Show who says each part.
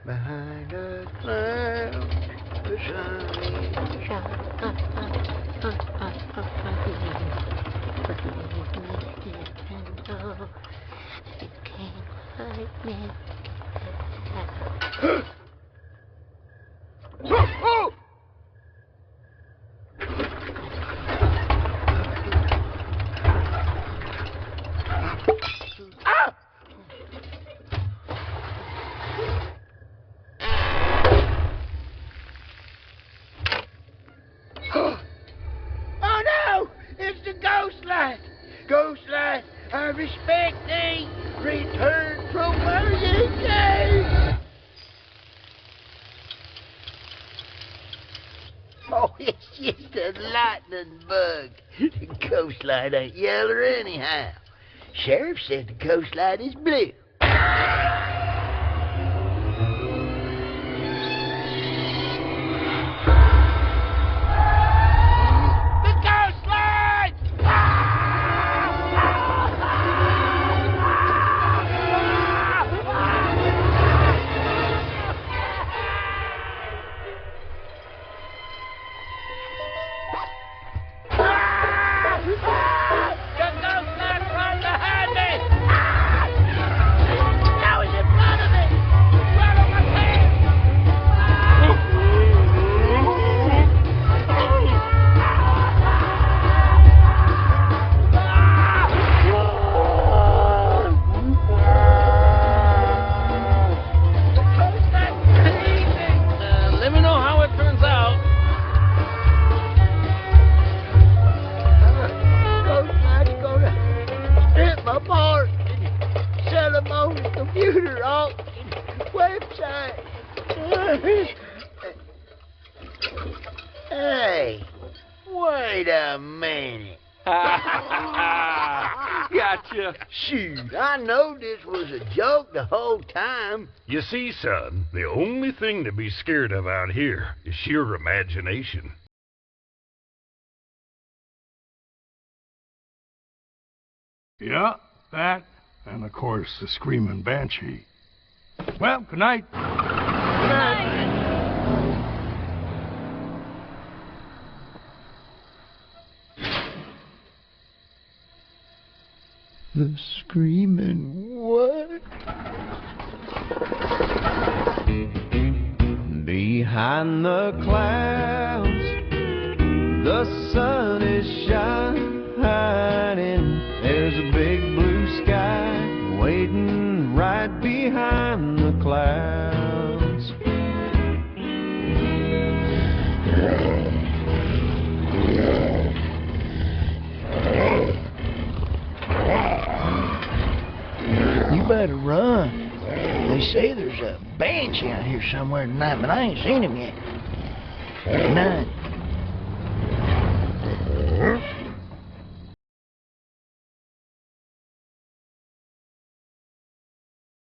Speaker 1: Behind a cloud, the sun is oh! Oh no! It's the Ghostlight! Ghostlight, I respect thee! Return from where you came! Oh, it's just a lightning bug. The Ghostlight ain't yeller anyhow. Sheriff said the Ghostlight is blue. Computer auction website. Hey, wait a minute.
Speaker 2: Gotcha.
Speaker 1: Shoot, I know this was a joke the whole time.
Speaker 3: You see, son, the only thing to be scared of out here is sheer imagination.
Speaker 4: Yeah, that, and of course the screaming banshee. Well, good night. Good night.
Speaker 1: The screaming what?
Speaker 5: Behind the clouds, the sun is shining. There's a big blue sky waiting right behind the clouds.
Speaker 1: You better run. They say there's a banshee out here somewhere tonight, but I ain't seen him yet. Good night.